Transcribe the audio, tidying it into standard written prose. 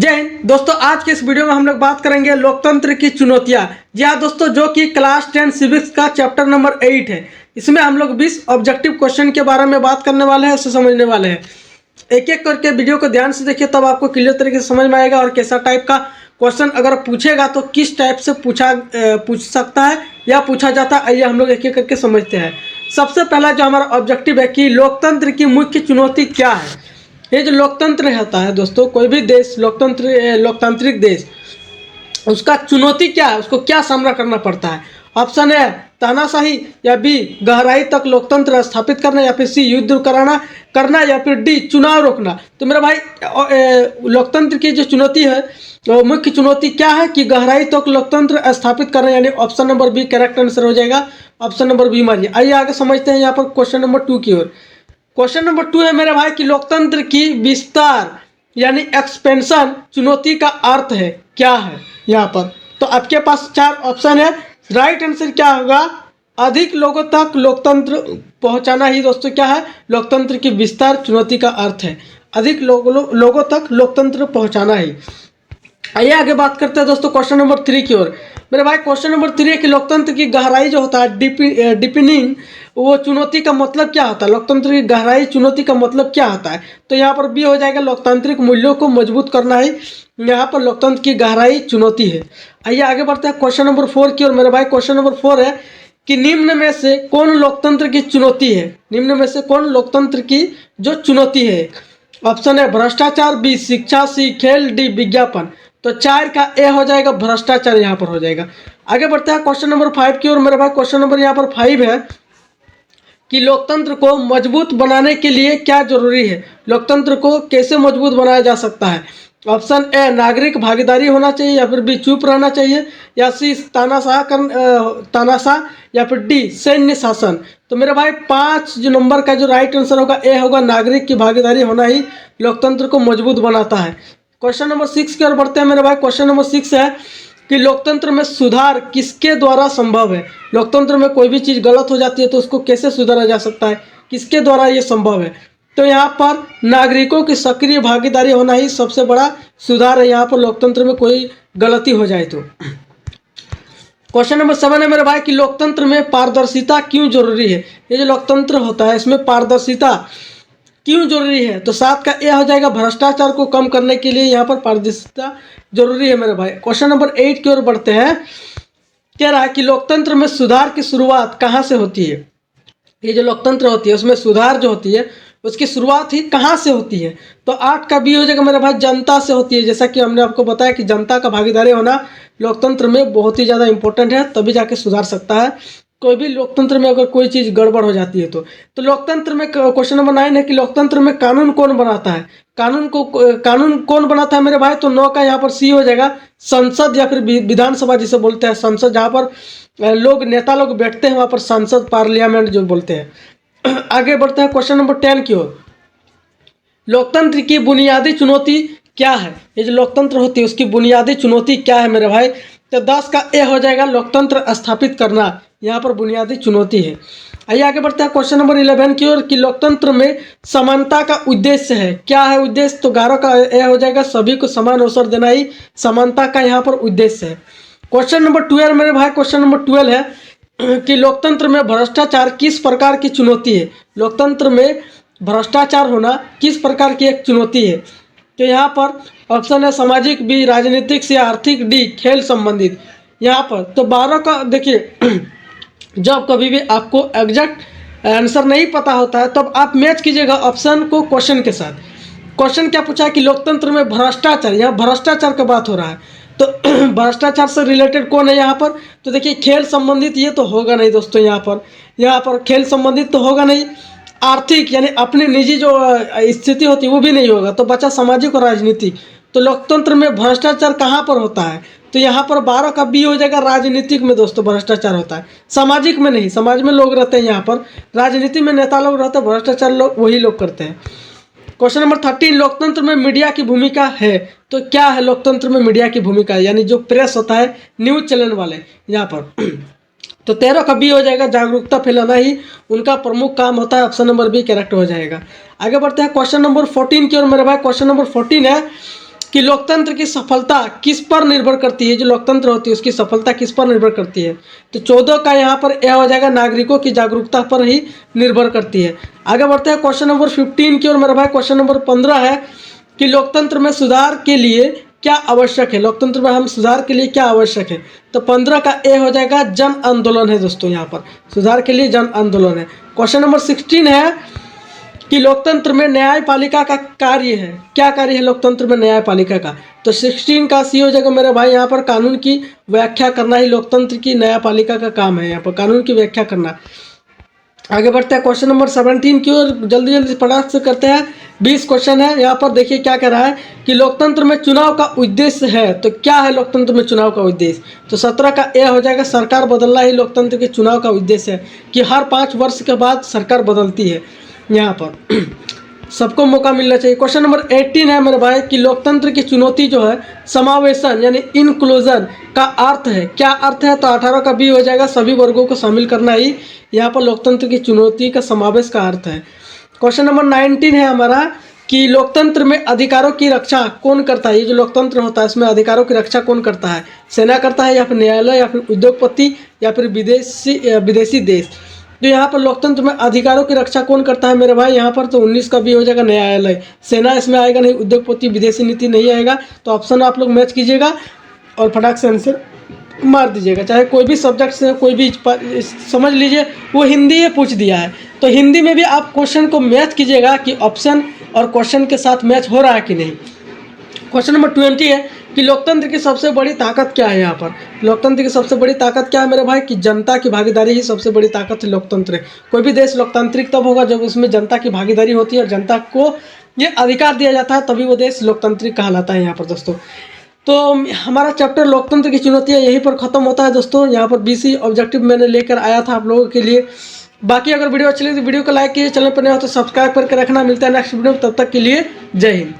जय हिंद दोस्तों। आज के इस वीडियो में हम लोग बात करेंगे लोकतंत्र की चुनौतियां। जी हाँ दोस्तों, जो कि क्लास 10 सिविक्स का चैप्टर नंबर 8 है। इसमें हम लोग 20 ऑब्जेक्टिव क्वेश्चन के बारे में बात करने वाले हैं, उससे समझने वाले हैं। एक एक करके वीडियो को ध्यान से देखिए, तब आपको क्लियर तरीके से समझ में आएगा और कैसा टाइप का क्वेश्चन अगर पूछेगा तो किस टाइप से पूछ सकता है या पूछा जाता है। आइए हम लोग एक एक करके समझते हैं। सबसे पहला जो हमारा ऑब्जेक्टिव है कि लोकतंत्र की मुख्य चुनौती क्या है। ये जो लोकतंत्र होता है दोस्तों, कोई भी देश लोकतांत्रिक देश, उसका चुनौती क्या है, उसको क्या सामना करना पड़ता है। ऑप्शन है तानाशाही, या बी गहराई तक लोकतंत्र स्थापित करना, या फिर सी युद्ध करना, या फिर डी चुनाव रोकना। तो मेरा भाई लोकतंत्र की जो चुनौती है वो मुख्य चुनौती क्या है कि गहराई तक लोकतंत्र स्थापित करना, यानी option number B correct answer हो जाएगा। ऑप्शन नंबर बी मारिए। आइए आगे समझते हैं यहाँ पर क्वेश्चन नंबर 2 की ओर। क्वेश्चन नंबर 2 है मेरे भाई कि लोकतंत्र की विस्तार यानी एक्सपेंशन चुनौती का अर्थ है क्या है यहाँ पर। तो आपके पास 4 ऑप्शन है। राइट आंसर क्या होगा, अधिक लोगों तक लोकतंत्र पहुंचाना ही दोस्तों क्या है, लोकतंत्र की विस्तार चुनौती का अर्थ है। अधिक लोगों तक लोकतंत्र पहुंचाना ही। आइए आगे बात करते हैं दोस्तों क्वेश्चन नंबर 3 की ओर। मेरे भाई क्वेश्चन नंबर 3 है कि लोकतंत्र की गहराई जो होता है डिपनिंग, वो चुनौती का मतलब क्या होता है। लोकतंत्र की गहराई चुनौती का मतलब क्या होता है। तो यहाँ पर बी हो जाएगा, लोकतांत्रिक मूल्यों को मजबूत करना ही यहाँ पर लोकतंत्र की गहराई चुनौती है। आइए आगे बढ़ते हैं क्वेश्चन नंबर 4 की ओर। मेरे भाई क्वेश्चन नंबर 4 है कि निम्न में से कौन लोकतंत्र की चुनौती है। निम्न में से कौन लोकतंत्र की जो चुनौती है। ऑप्शन है भ्रष्टाचार, बी शिक्षा, सी खेल, डी विज्ञापन। तो 4 का ए हो जाएगा, भ्रष्टाचार यहाँ पर हो जाएगा। आगे बढ़ते हैं क्वेश्चन नंबर 5 की ओर। मेरे भाई क्वेश्चन नंबर यहाँ पर 5 है कि लोकतंत्र को मजबूत बनाने के लिए क्या जरूरी है। लोकतंत्र को कैसे मजबूत बनाया जा सकता है। ऑप्शन ए नागरिक भागीदारी होना चाहिए, या फिर बी चुप रहना चाहिए, या सी तानाशाह, या फिर डी सैन्य शासन। तो मेरे भाई 5 जो नंबर का जो राइट आंसर होगा ए होगा, नागरिक की भागीदारी होना ही लोकतंत्र को मजबूत बनाता है। क्वेश्चन नंबर 6 की ओर बढ़ते हैं मेरे भाई। क्वेश्चन नंबर 6 है कि लोकतंत्र में सुधार किसके द्वारा संभव है। लोकतंत्र में कोई भी चीज़ गलत हो जाती है तो उसको कैसे सुधारा जा सकता है, किसके द्वारा ये संभव है। तो यहाँ पर नागरिकों की सक्रिय भागीदारी होना ही सबसे बड़ा सुधार है यहाँ पर, लोकतंत्र में कोई गलती हो जाए तो। क्वेश्चन नंबर 7 है मेरे भाई कि लोकतंत्र में पारदर्शिता क्यों जरूरी है। ये जो लोकतंत्र होता है इसमें पारदर्शिता क्यों जरूरी है। तो 7 का ए हो जाएगा, भ्रष्टाचार को कम करने के लिए यहाँ पर पारदर्शिता जरूरी है मेरे भाई। क्वेश्चन नंबर 8 की ओर बढ़ते हैं। कह रहा है कि लोकतंत्र में सुधार की शुरुआत कहाँ से होती है। ये जो लोकतंत्र होती है उसमें सुधार जो होती है उसकी शुरुआत ही कहाँ से होती है। तो 8 का बी हो जाएगा मेरे भाई, जनता से होती है। जैसा कि हमने आपको बताया कि जनता का भागीदारी होना लोकतंत्र में बहुत ही ज़्यादा इंपॉर्टेंट है, तभी जाके सुधार सकता है। कोई भी लोकतंत्र में अगर कोई चीज़ गड़बड़ हो जाती है तो लोकतंत्र में क्वेश्चन नंबर 9 है कि लोकतंत्र में कानून कौन बनाता है। कानून कौन बनाता है मेरे भाई। तो 9 का यहाँ पर सी हो जाएगा, संसद या फिर विधानसभा जिसे बोलते हैं। संसद जहाँ पर नेता लोग बैठते हैं वहाँ पर संसद, पार्लियामेंट जो बोलते हैं। आगे बढ़ते हैं क्वेश्चन नंबर 10 की ओर। लोकतंत्र की बुनियादी चुनौती क्या है। ये जो लोकतंत्र होती है उसकी बुनियादी चुनौती क्या है मेरे भाई। तो 10 का ए हो जाएगा, लोकतंत्र स्थापित करना यहाँ पर बुनियादी चुनौती है। आइए आगे बढ़ते हैं क्वेश्चन नंबर 11 की ओर कि लोकतंत्र में समानता का उद्देश्य है क्या है उद्देश्य। तो 11 का ए हो जाएगा, सभी को समान अवसर देना ही समानता का यहाँ पर उद्देश्य है। क्वेश्चन नंबर 12 मेरे भाई, क्वेश्चन नंबर 12 है कि लोकतंत्र में भ्रष्टाचार किस प्रकार की चुनौती है। लोकतंत्र में भ्रष्टाचार होना किस प्रकार की एक चुनौती है। तो यहाँ पर ऑप्शन है सामाजिक, बी राजनीतिक, सी आर्थिक, डी खेल संबंधित। यहाँ पर तो 12 का देखिए जब कभी भी आपको एग्जैक्ट आंसर नहीं पता होता है तब आप मैच कीजिएगा ऑप्शन को क्वेश्चन के साथ। क्वेश्चन क्या पूछा है कि लोकतंत्र में भ्रष्टाचार, यहाँ भ्रष्टाचार का बात हो रहा है तो भ्रष्टाचार से रिलेटेड कौन है यहाँ पर। तो देखिए खेल संबंधित ये तो होगा नहीं दोस्तों, यहाँ पर खेल संबंधित तो होगा नहीं। आर्थिक यानी अपनी निजी जो स्थिति होती है वो भी नहीं होगा। तो बचा सामाजिक और राजनीतिक। तो लोकतंत्र में भ्रष्टाचार कहाँ पर होता है। तो यहाँ पर 12 का बी हो जाएगा, राजनीतिक में दोस्तों भ्रष्टाचार होता है, सामाजिक में नहीं। समाज में लोग रहते हैं, यहाँ पर राजनीति में नेता लोग रहते हैं, भ्रष्टाचार लोग वही लोग करते हैं। क्वेश्चन नंबर 13, लोकतंत्र में मीडिया की भूमिका है। तो क्या है लोकतंत्र में मीडिया की भूमिका, यानी जो प्रेस होता है, न्यूज चैनल वाले यहाँ पर। तो 13 का बी हो जाएगा, जागरूकता फैलाना ही उनका प्रमुख काम होता है। ऑप्शन नंबर बी करेक्ट हो जाएगा। आगे बढ़ते हैं क्वेश्चन नंबर 14 की ओर मेरे भाई। क्वेश्चन नंबर 14 है कि लोकतंत्र की सफलता किस पर निर्भर करती है, जो लोकतंत्र होती है उसकी सफलता किस पर निर्भर करती है। तो 14 का यहाँ पर यह हो जाएगा नागरिकों की जागरूकता पर ही निर्भर करती है। आगे बढ़ते हैं क्वेश्चन नंबर 15 की ओर मेरा भाई। क्वेश्चन नंबर 15 है कि लोकतंत्र में सुधार के लिए क्या आवश्यक है, लोकतंत्र में हम सुधार के लिए क्या आवश्यक है। तो 15 का ए हो जाएगा जन आंदोलन है दोस्तों, यहाँ पर सुधार के लिए जन आंदोलन है। क्वेश्चन नंबर 16 है कि लोकतंत्र में न्यायपालिका का कार्य है, क्या कार्य है लोकतंत्र में न्यायपालिका का। तो 16 का सी हो जाएगा मेरे भाई, यहाँ पर कानून की व्याख्या करना ही लोकतंत्र की न्यायपालिका का काम है, यहाँ पर कानून की व्याख्या करना। आगे बढ़ते हैं क्वेश्चन नंबर 17 की ओर, जल्दी जल्दी फटाक से करते हैं। 20 क्वेश्चन है, यहाँ पर देखिए क्या कह रहा है कि लोकतंत्र में चुनाव का उद्देश्य है। तो क्या है लोकतंत्र में चुनाव का उद्देश्य। तो 17 का ए हो जाएगा सरकार बदलना ही लोकतंत्र के चुनाव का उद्देश्य है, कि हर 5 वर्ष के बाद सरकार बदलती है, यहाँ पर सबको मौका मिलना चाहिए। क्वेश्चन नंबर 18 है मेरे भाई कि लोकतंत्र की चुनौती जो है समावेशन यानी इंक्लूजन का अर्थ है, क्या अर्थ है। तो 18 का बी हो जाएगा सभी वर्गों को शामिल करना ही यहाँ पर लोकतंत्र की चुनौती का समावेश का अर्थ है। क्वेश्चन नंबर 19 है हमारा कि लोकतंत्र में अधिकारों की रक्षा कौन करता है। ये जो लोकतंत्र होता है इसमें अधिकारों की रक्षा कौन करता है, सेना करता है या फिर न्यायालय या फिर उद्योगपति या फिर विदेशी देश। तो यहाँ पर लोकतंत्र में अधिकारों की रक्षा कौन करता है मेरे भाई, यहाँ पर तो 19 का भी हो जाएगा न्यायालय। सेना इसमें आएगा नहीं, उद्योगपति विदेशी नीति नहीं आएगा। तो ऑप्शन आप लोग मैच कीजिएगा और फटाक से आंसर मार दीजिएगा। चाहे कोई भी सब्जेक्ट से कोई भी समझ लीजिए, वो हिंदी ये पूछ दिया है तो हिंदी में भी आप क्वेश्चन को मैच कीजिएगा कि ऑप्शन और क्वेश्चन के साथ मैच हो रहा है कि नहीं। क्वेश्चन नंबर 20 है कि लोकतंत्र की सबसे बड़ी ताकत क्या है। यहाँ पर लोकतंत्र की सबसे बड़ी ताकत क्या है मेरे भाई, कि जनता की भागीदारी ही सबसे बड़ी ताकत है लोकतंत्र है। कोई भी देश लोकतांत्रिक तब होगा जब उसमें जनता की भागीदारी होती है और जनता को ये अधिकार दिया जाता है, तभी वो देश लोकतांत्रिक कहलाता है यहाँ पर दोस्तों। तो हमारा चैप्टर लोकतंत्र की चुनौतियाँ यहीं पर ख़त्म होता है दोस्तों। यहाँ पर BC ऑब्जेक्टिव मैंने लेकर आया था आप लोगों के लिए। बाकी अगर वीडियो अच्छी लगी तो वीडियो को लाइक कीजिए, चैनल पर नए हो तो सब्सक्राइब करके रखना। मिलता है नेक्स्ट वीडियो में, तब तक के लिए जय हिंद।